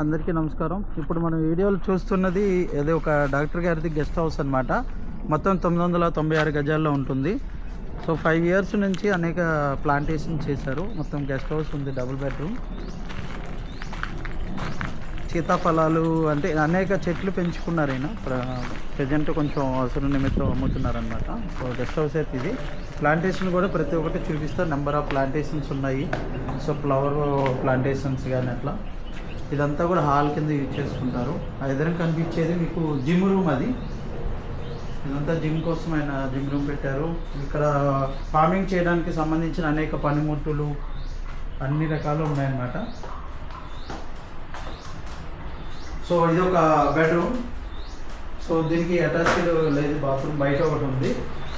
అందరికీ నమస్కారం. ఇప్పుడు మనం వీడియోలు చూస్తున్నది ఇది ఒక డాక్టర్ గారిది గెస్ట్ హౌస్ అన్నమాట. మొత్తం 996 గజాల్లో ఉంటుంది. సో 5 ఇయర్స్ నుంచి అనేక ప్లాంటేషన్ చేశారు. మొత్తం గెస్ట్ హౌస్ ఉంది, డబుల్ బెడ్రూమ్. సీతాఫలాలు అంటే అనేక చెట్లు పెంచుకున్నారు ఈయన. ప్రజెంట్ కొంచెం అవసరం నిమిత్తం అమ్ముతున్నారనమాట. సో గెస్ట్ హౌస్ అయితే ఇది. ప్లాంటేషన్ కూడా ప్రతి ఒక్కటి చూపిస్తే నెంబర్ ఆఫ్ ప్లాంటేషన్స్ ఉన్నాయి. సో ఫ్లవర్ ప్లాంటేషన్స్ కానీ అట్లా ఇదంతా కూడా హాల్ కింద యూజ్ చేసుకుంటారు. ఆ ఎదురుగా కనిపించేది మీకు జిమ్ రూమ్. అది ఇదంతా జిమ్ కోసం ఆయన జిమ్ రూమ్ పెట్టారు. ఇక్కడ ఫార్మింగ్ చేయడానికి సంబంధించిన అనేక పనిముట్లు అన్ని రకాలు ఉన్నాయన్నమాట. సో ఇది ఒక బెడ్రూమ్. సో దీనికి అటాచ్డ్ లేదు బాత్రూమ్, బయట ఒకటి ఉంది.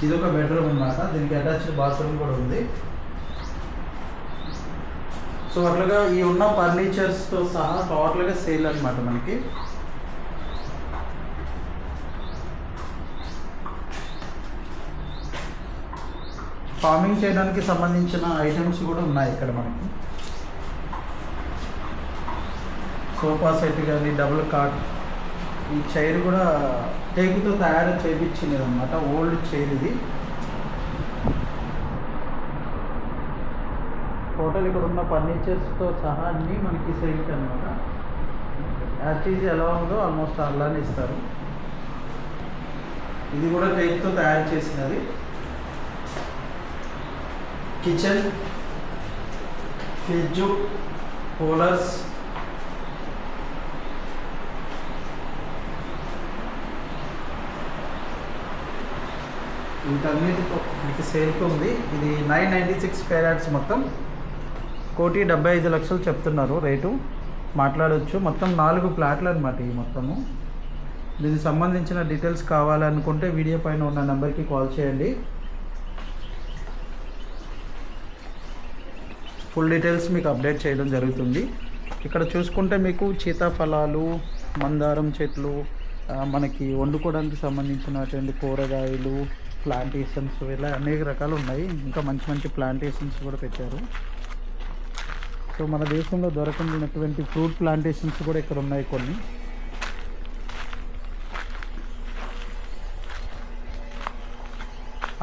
ఇది ఒక బెడ్రూమ్ అన్నమాట. దీనికి అటాచ్డ్ బాత్రూమ్ కూడా ఉంది. సో అట్లాగా ఈ ఉన్న ఫర్నిచర్స్తో సహా టోటల్గా సేల్ అనమాట మనకి. ఫార్మింగ్ చేయడానికి సంబంధించిన ఐటమ్స్ కూడా ఉన్నాయి ఇక్కడ మనకి. సోఫా సెట్ కానీ, డబుల్ కాట్, ఈ చైర్ కూడా టేకుతో తయారు చేయించినది అనమాట. ఓల్డ్ చైర్ ఇది. టోటల్ ఇక్కడ ఉన్న ఫర్నిచర్స్తో సహా అన్నీ మనకి సేల్కి అనమాట. యాక్టీజ్ ఎలా ఉందో ఆల్మోస్ట్ అలానే ఇస్తారు. ఇది కూడా టేక్తో తయారు చేసినది. కిచెన్, ఫ్రిడ్జ్, కూలర్స్, వీటన్నిటితో మీకు సేల్కి ఉంది. ఇది 996 స్క్వేర్ యార్డ్స్ మొత్తం. 1,75,00,000 చెప్తున్నారు రేటు. మాట్లాడవచ్చు. మొత్తం 4 ప్లాట్లు అనమాట ఈ మొత్తము. దీనికి సంబంధించిన డీటెయిల్స్ కావాలనుకుంటే వీడియో పైన ఉన్న నెంబర్కి కాల్ చేయండి. ఫుల్ డీటెయిల్స్ మీకు అప్డేట్ చేయడం జరుగుతుంది. ఇక్కడ చూసుకుంటే మీకు సీతాఫలాలు, మందారం చెట్లు, మనకి వండుకోవడానికి సంబంధించినటువంటి కూరగాయలు, ప్లాంటేషన్స్, ఇలా అనేక రకాలు ఉన్నాయి. ఇంకా మంచి మంచి ప్లాంటేషన్స్ కూడా పెట్టారు. సో మన దేశంలో దొరకనటువంటి ఫ్రూట్ ప్లాంటేషన్స్ కూడా ఇక్కడ ఉన్నాయి కొన్ని.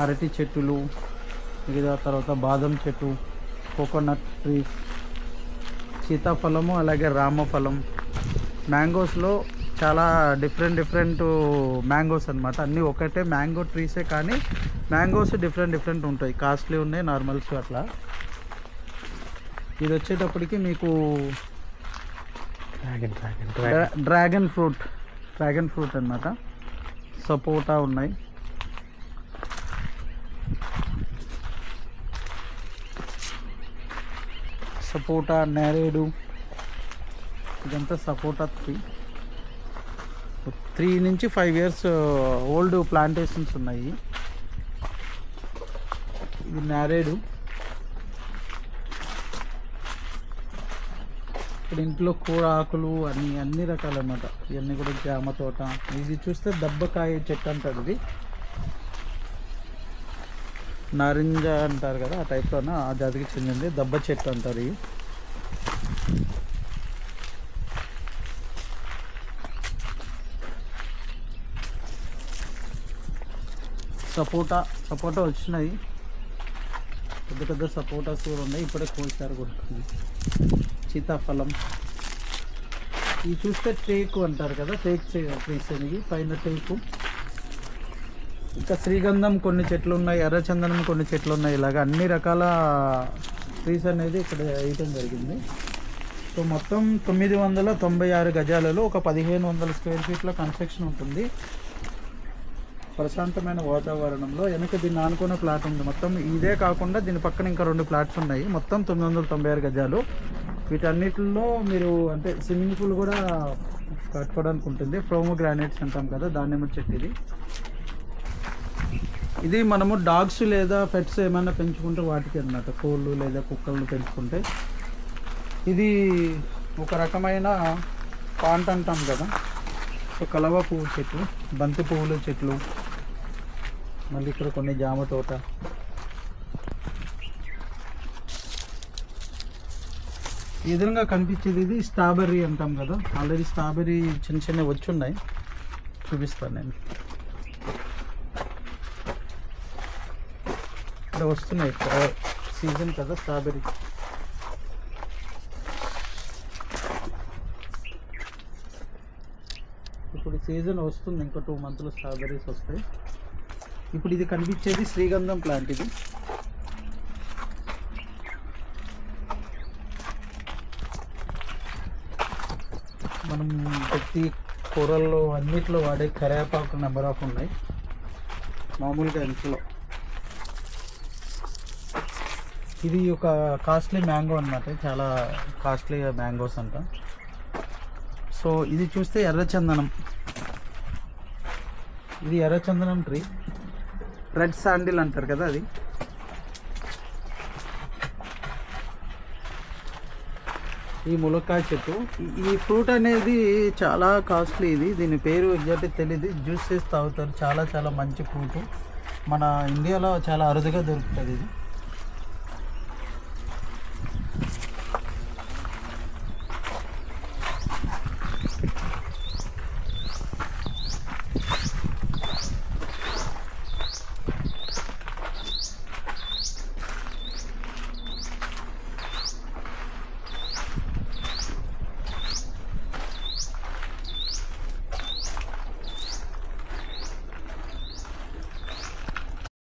అరటి చెట్టులు, మిగతా తర్వాత బాదం చెట్టు, కోకోనట్ ట్రీస్, సీతాఫలము, అలాగే రామఫలం, మ్యాంగోస్లో చాలా డిఫరెంట్ మ్యాంగోస్ అనమాట. అన్నీ ఒకటే మ్యాంగో ట్రీసే కానీ మ్యాంగోస్ డిఫరెంట్ ఉంటాయి. కాస్ట్లీ ఉన్నాయి, నార్మల్స్ అట్లా. ఇది వచ్చేటప్పటికి మీకు డ్రాగన్ ఫ్రూట్ అన్నమాట. సపోటా ఉన్నాయి. సపోటా, నేరేడు, ఇదంతా సపోటా 3 నుంచి 5 ఇయర్స్ ఓల్డ్ ప్లాంటేషన్స్ ఉన్నాయి. ఇది నేరేడు. ఇక్కడ ఇంట్లో కూర ఆకులు అన్ని రకాలు అన్నమాట. ఇవన్నీ కూడా జామ తోట. ఇది చూస్తే దబ్బకాయ చెట్టు అంటారు. ఇది నారింజ అంటారు కదా, ఆ టైప్లోనే ఆ జాతికి చెందింది. దబ్బ చెట్టు అంటారు. ఇవి సపోటా వచ్చినాయి. పెద్ద సపోటాస్ కూడా ఉన్నాయి. ఇప్పుడే కోసారు కొడుతుంది. సీతాఫలం. ఇవి చూస్తే టేకు అంటారు కదా, టేక్ ట్రీస్ అనేవి. పైన టేకు. ఇంకా శ్రీగంధం కొన్ని చెట్లు ఉన్నాయి, ఎర్రచందనం కొన్ని చెట్లు ఉన్నాయి. ఇలాగ అన్ని రకాల ట్రీస్ అనేది ఇక్కడ వేయటం జరిగింది. సో మొత్తం 996 గజాలలో ఒక 1500 స్క్వేర్ ఫీట్లో కన్స్ట్రక్షన్ ఉంటుంది. ప్రశాంతమైన వాతావరణంలో. వెనక దీన్ని ఆనుకున్న ప్లాట్ ఉంది. మొత్తం ఇదే కాకుండా దీని పక్కన ఇంకా 2 ప్లాట్స్ ఉన్నాయి. మొత్తం 996 గజాలు. వీటన్నిటిలో మీరు అంటే స్విమ్మింగ్ పూల్ కూడా కట్టుకోవడానికి ఉంటుంది. ప్రోమోగ్రానైట్స్ అంటాం కదా, దానిమ్మ చెట్టు. ఇది మనము డాగ్స్ లేదా పెట్స్ ఏమైనా పెంచుకుంటే వాటికి అన్నమాట. కోళ్ళు లేదా కుక్కలను పెంచుకుంటే. ఇది ఒక రకమైన పాంట్ అంటాం కదా. సో కలవ పువ్వు చెట్లు, బంతి పువ్వుల చెట్లు, మళ్ళీ ఇక్కడ కొన్ని జామ తోట, ఎదురుగా కనిపించేది ఇది స్ట్రాబెర్రీ అంటాం కదా, ఆల్రెడీ స్ట్రాబెర్రీ చిన్న చిన్నవి వచ్చి ఉన్నాయి, చూపిస్తాను నేను. ఇక్కడ వస్తున్నాయి, సీజన్ కదా స్ట్రాబెర్రీ. ఇప్పుడు సీజన్ వస్తుంది, ఇంకో 2 మంత్లో స్ట్రాబెర్రీస్ వస్తాయి. ఇప్పుడు ఇది కనిపించేది శ్రీగంధం ప్లాంట్. ఇది మనం ప్రతి కూరల్లో అన్నిట్లో వాడే కరివేపాకు నెంబర్ ఆఫ్ ఉన్నాయి మామూలుగా ఇంట్లో. ఇది ఒక కాస్ట్లీ మ్యాంగో అన్నమాట, చాలా కాస్ట్లీ మ్యాంగోస్ అంట. సో ఇది చూస్తే ఎర్రచందనం, ఇది ఎర్రచందనం ట్రీ, రెడ్ శాండిల్ అంటారు కదా అది. ఈ ములక్కాయ చెట్టు, ఈ ఫ్రూట్ అనేది చాలా కాస్ట్లీ. దీని పేరు ఎగ్జాక్ట్గా తెలియదు, జ్యూస్ చేసి తాగుతారు. చాలా చాలా మంచి ఫ్రూట్, మన ఇండియాలో చాలా అరుదుగా దొరుకుతుంది ఇది.